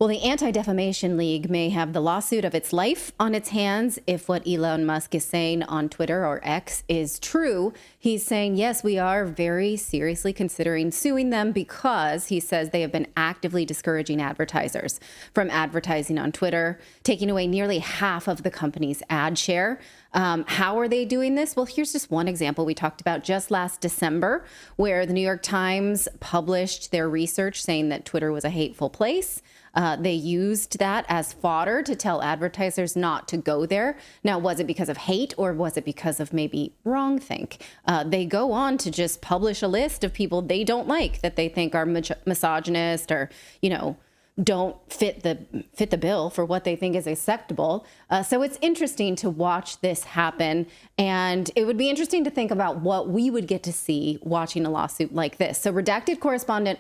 Well, the Anti-Defamation League may have the lawsuit of its life on its hands if what Elon Musk is saying on Twitter, or X, is true. He's saying, yes, we are very seriously considering suing them because he says they have been actively discouraging advertisers from advertising on Twitter, taking away nearly half of the company's ad share. How are they doing this? Well, here's just one example we talked about just last December, where the New York Times published their research saying that Twitter was a hateful place. They used that as fodder to tell advertisers not to go there. Now, was it because of hate or was it because of maybe wrongthink? They go on to just publish a list of people they don't like that they think are misogynist or, don't fit the bill for what they think is acceptable. So it's interesting to watch this happen. And it would be interesting to think about what we would get to see watching a lawsuit like this. So Redacted correspondent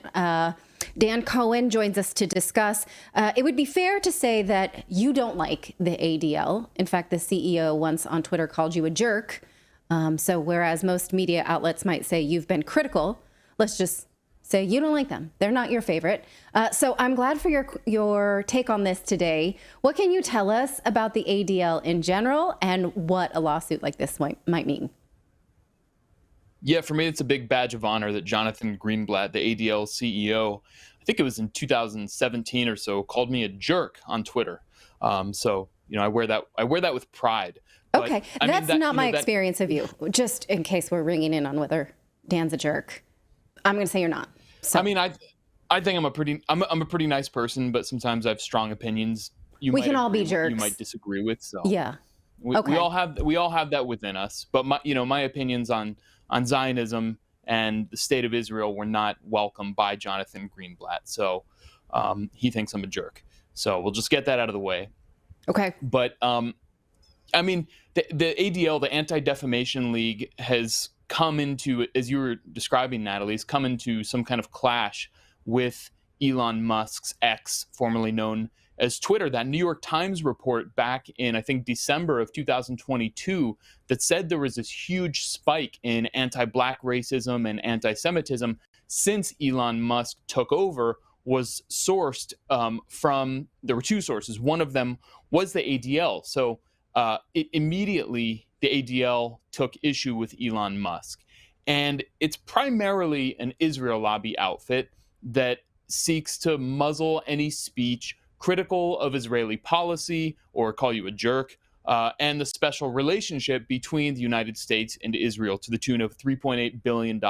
Dan Cohen joins us to discuss. It would be fair to say that you don't like the ADL. In fact, the CEO once on Twitter called you a jerk. So whereas most media outlets might say you've been critical, let's just say you don't like them. They're not your favorite. So I'm glad for your take on this today. What can you tell us about the ADL in general and what a lawsuit like this might mean? Yeah, for me, it's a big badge of honor that Jonathan Greenblatt, the ADL CEO, I think it was in 2017 or so, called me a jerk on Twitter. So I wear that with pride. But, okay, that's not my experience of you. Just in case we're ringing in on whether Dan's a jerk, I'm going to say you're not. So. I mean, I think I'm a pretty nice person, but sometimes I have strong opinions. We can all be jerks. You might disagree with. So yeah, we all have that within us. But my opinions on Zionism and the state of Israel were not welcomed by Jonathan Greenblatt. So he thinks I'm a jerk. So we'll just get that out of the way. Okay. But I mean, the ADL, the Anti-Defamation League, has come into, as you were describing, Natali, has come into some kind of clash with Elon Musk's X, formerly known as Twitter. That New York Times report back in, I think, December of 2022 that said there was this huge spike in anti-Black racism and anti-Semitism since Elon Musk took over was sourced from, there were two sources. One of them was the ADL. So immediately the ADL took issue with Elon Musk. And it's primarily an Israel lobby outfit that seeks to muzzle any speech critical of Israeli policy or call you a jerk, and the special relationship between the United States and Israel to the tune of $3.8 billion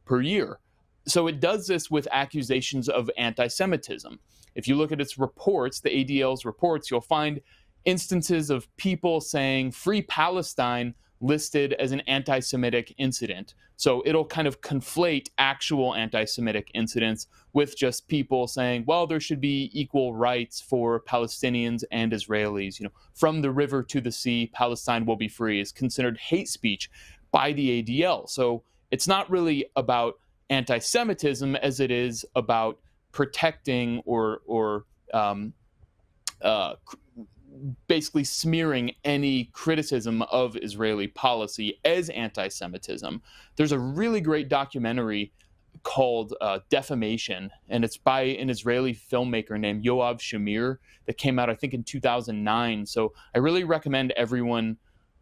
per year. So it does this with accusations of anti-Semitism. If you look at its reports, the ADL's reports, you'll find instances of people saying Free Palestine listed as an anti-Semitic incident. So it'll kind of conflate actual anti-Semitic incidents with just people saying, well, there should be equal rights for Palestinians and Israelis. From the river to the sea, Palestine will be free is considered hate speech by the ADL. So it's not really about anti-Semitism as it is about protecting or basically smearing any criticism of Israeli policy as anti-Semitism. There's a really great documentary called Defamation, and it's by an Israeli filmmaker named Yoav Shamir that came out, I think, in 2009. So I really recommend everyone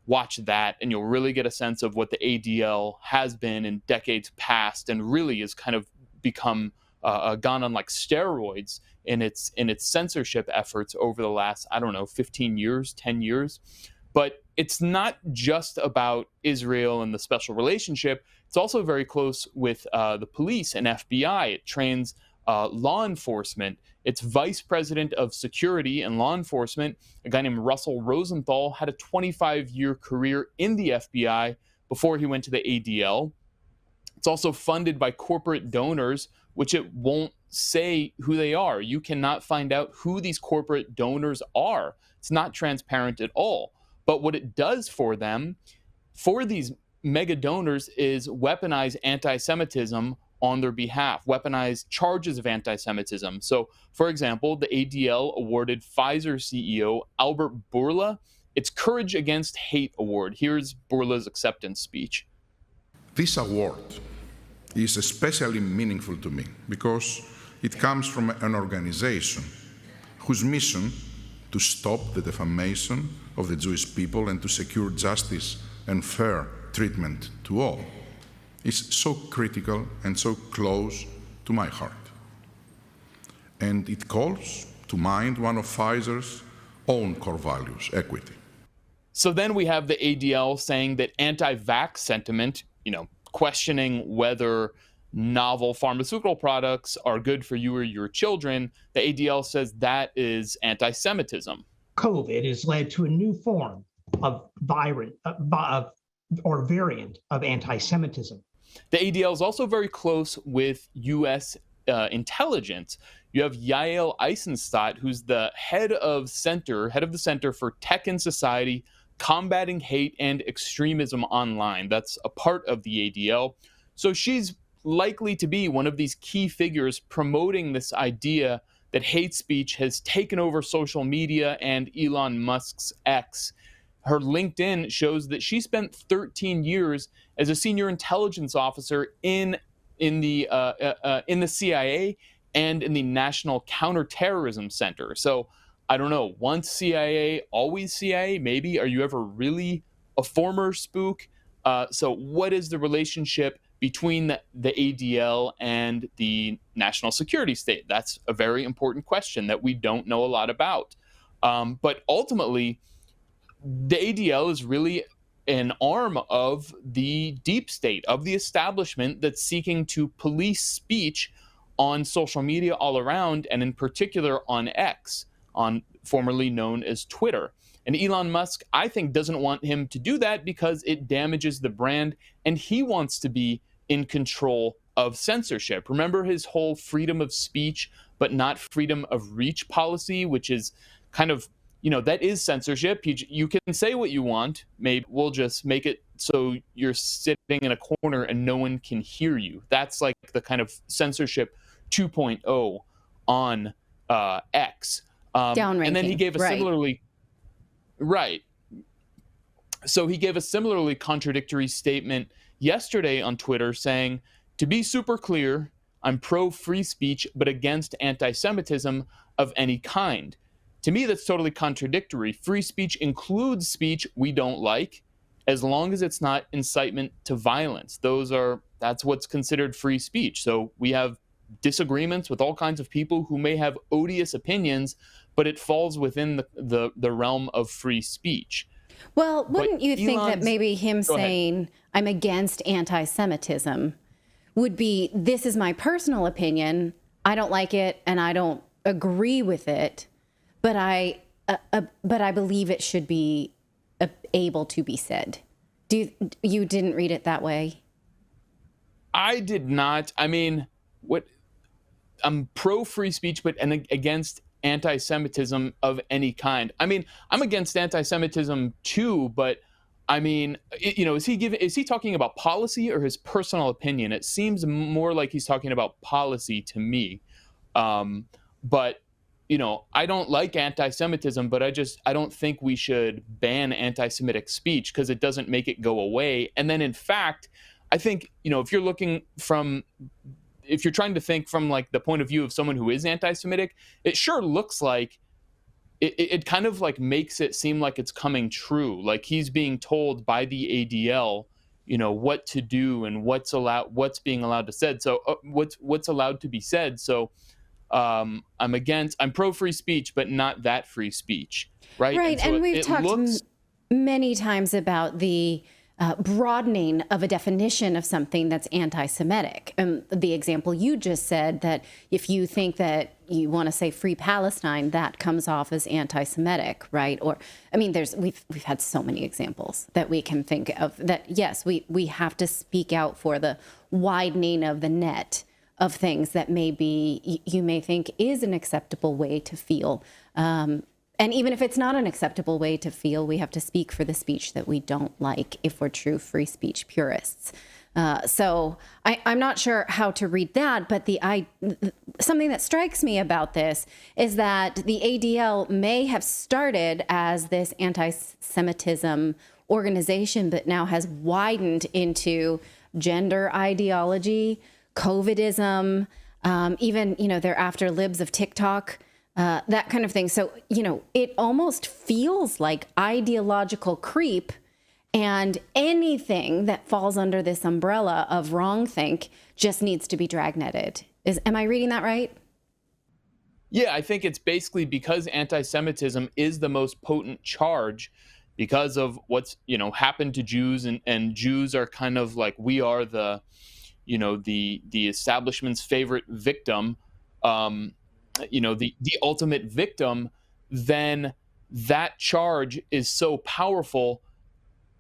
watch that, and you'll really get a sense of what the ADL has been in decades past and really has kind of become gone on like steroids in its censorship efforts over the last, 15 years, 10 years. But it's not just about Israel and the special relationship. It's also very close with the police and FBI. It trains law enforcement. Its vice president of security and law enforcement, a guy named Russell Rosenthal, had a 25-year career in the FBI before he went to the ADL. It's also funded by corporate donors, which it won't say who they are. You cannot find out who these corporate donors are. It's not transparent at all. But what it does for them, for these mega donors, is weaponize anti-Semitism on their behalf, weaponize charges of anti-Semitism. So, for example, the ADL awarded Pfizer CEO Albert Bourla its Courage Against Hate Award. Here's Bourla's acceptance speech. This award is especially meaningful to me because it comes from an organization whose mission to stop the defamation of the Jewish people and to secure justice and fair treatment to all, is so critical and so close to my heart. And it calls to mind one of Pfizer's own core values, equity. So then we have the ADL saying that anti-vax sentiment, questioning whether novel pharmaceutical products are good for you or your children. The ADL says that is anti-Semitism. COVID has led to a new form of variant of anti-Semitism. The ADL is also very close with U.S. Intelligence. You have Yael Eisenstadt, who's the head of the Center for Tech and Society, Combating Hate and Extremism Online. That's a part of the ADL. So she's likely to be one of these key figures promoting this idea that hate speech has taken over social media and Elon Musk's X. Her LinkedIn shows that she spent 13 years as a senior intelligence officer in the CIA and in the National Counterterrorism Center. So I don't know, once CIA, always CIA, maybe? Are you ever really a former spook? So what is the relationship between the ADL and the national security state? That's a very important question that we don't know a lot about. But ultimately, the ADL is really an arm of the deep state, of the establishment that's seeking to police speech on social media all around, and in particular on X, formerly known as Twitter. And Elon Musk, I think, doesn't want him to do that because it damages the brand, and he wants to be in control of censorship. Remember his whole freedom of speech, but not freedom of reach policy, which is kind of, that is censorship. You can say what you want. Maybe we'll just make it so you're sitting in a corner and no one can hear you. That's like the kind of censorship 2.0 on X. Downranking. And then he gave a similarly... Right. So he gave a similarly contradictory statement yesterday on Twitter saying, to be super clear, I'm pro-free speech, but against anti-Semitism of any kind. To me, that's totally contradictory. Free speech includes speech we don't like, as long as it's not incitement to violence. That's what's considered free speech. So we have disagreements with all kinds of people who may have odious opinions, but it falls within the realm of free speech. Well, wouldn't you think that maybe him saying, I'm against anti-Semitism would be, this is my personal opinion, I don't like it and I don't agree with it, but I believe it should be able to be said. You didn't read it that way? I did not. I mean, I'm pro-free speech, but against anti-Semitism of any kind. I mean, I'm against anti-Semitism too, but I mean, is he talking about policy or his personal opinion? It seems more like he's talking about policy to me. But I don't like anti-Semitism, but I don't think we should ban anti-Semitic speech because it doesn't make it go away. And then in fact, I think, if you're trying to think from like the point of view of someone who is anti-Semitic, it sure looks like it kind of like makes it seem like it's coming true. Like he's being told by the ADL, what to do and what's being allowed to said. So what's allowed to be said. So I'm pro free speech, but not that free speech. Right. Right. And we've talked many times about the broadening of a definition of something that's anti-Semitic. The example you just said, that if you think that you want to say free Palestine, that comes off as anti-Semitic, right? Or, I mean, we've had so many examples that we can think of that, yes, we have to speak out for the widening of the net of things that maybe you may think is an acceptable way to feel. And even if it's not an acceptable way to feel, we have to speak for the speech that we don't like if we're true free speech purists. So I'm not sure how to read that, but something that strikes me about this is that the ADL may have started as this anti-Semitism organization, but now has widened into gender ideology, COVIDism, even, they're after libs of TikTok. that kind of thing. So, it almost feels like ideological creep, and anything that falls under this umbrella of wrongthink just needs to be dragnetted. Am I reading that right? Yeah, I think it's basically because anti-Semitism is the most potent charge because of what's, happened to Jews, and Jews are kind of like, we are the establishment's favorite victim, the ultimate victim. Then that charge is so powerful.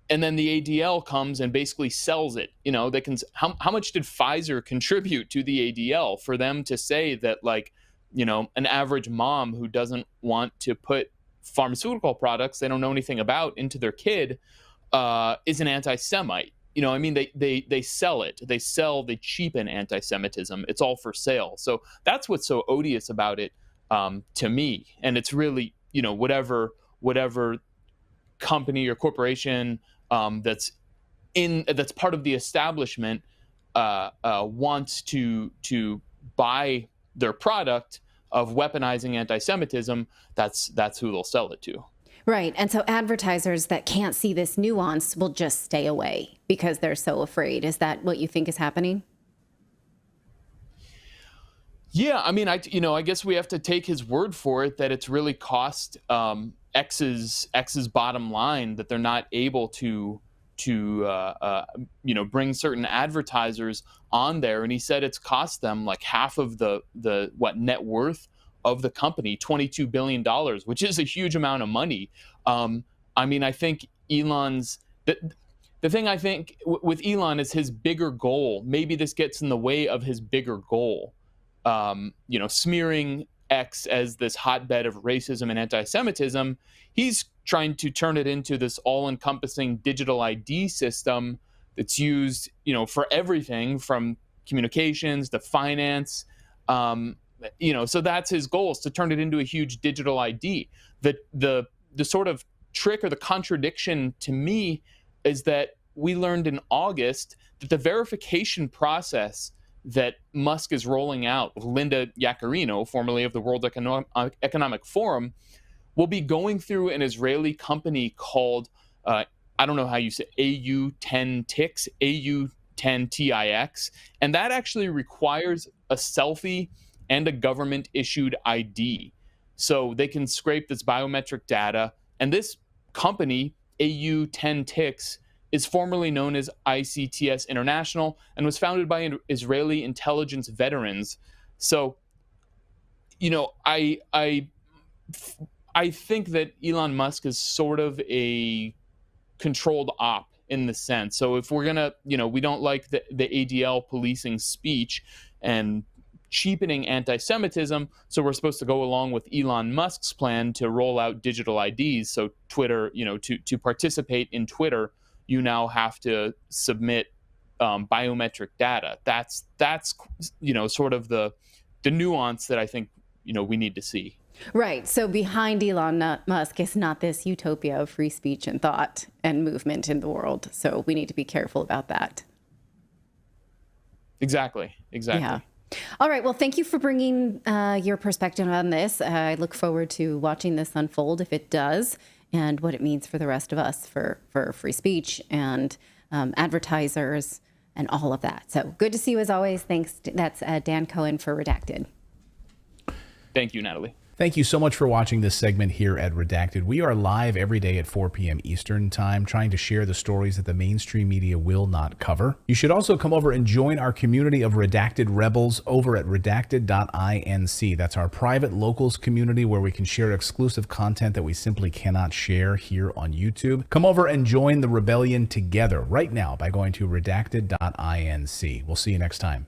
And then the ADL comes and basically sells it. They can. How much did Pfizer contribute to the ADL for them to say that, like, an average mom who doesn't want to put pharmaceutical products they don't know anything about into their kid is an anti-Semite? They sell it. They cheapen anti-Semitism. It's all for sale. So that's what's so odious about it, to me. And it's really, whatever company or corporation that's part of the establishment wants to buy their product of weaponizing anti-Semitism, that's who they'll sell it to. Right. And so advertisers that can't see this nuance will just stay away because they're so afraid. Is that what you think is happening? Yeah, I guess we have to take his word for it that it's really cost X's bottom line that they're not able to bring certain advertisers on there. And he said it's cost them like half of the net worth of the company, $22 billion, which is a huge amount of money. I think Elon's the thing I think with Elon is his bigger goal. Maybe this gets in the way of his bigger goal. Smearing X as this hotbed of racism and anti-Semitism, he's trying to turn it into this all-encompassing digital ID system that's used, for everything from communications to finance. So that's his goal, is to turn it into a huge digital ID. The sort of trick or the contradiction to me is that we learned in August that the verification process that Musk is rolling out with Linda Yaccarino, formerly of the World Economic Forum, will be going through an Israeli company called, I don't know how you say, AU10TIX, AU10TIX. And that actually requires a selfie and a government-issued ID. So they can scrape this biometric data. And this company, AU10TIX, is formerly known as ICTS International and was founded by Israeli intelligence veterans. So, I think that Elon Musk is sort of a controlled op in the sense. So if we're gonna, we don't like the ADL policing speech and cheapening anti-Semitism, so we're supposed to go along with Elon Musk's plan to roll out digital IDs. So Twitter, to participate in Twitter, you now have to submit biometric data. That's sort of the nuance that I think we need to see. Right. So behind Elon Musk is not this utopia of free speech and thought and movement in the world. So we need to be careful about that. Exactly. Yeah. All right. Well, thank you for bringing your perspective on this. I look forward to watching this unfold if it does, and what it means for the rest of us for free speech and advertisers and all of that. So good to see you as always. Thanks. That's Dan Cohen for Redacted. Thank you, Natalie. Thank you so much for watching this segment here at Redacted. We are live every day at 4 p.m. Eastern Time, trying to share the stories that the mainstream media will not cover. You should also come over and join our community of Redacted Rebels over at redacted.inc. That's our private locals community where we can share exclusive content that we simply cannot share here on YouTube. Come over and join the rebellion together right now by going to redacted.inc. We'll see you next time.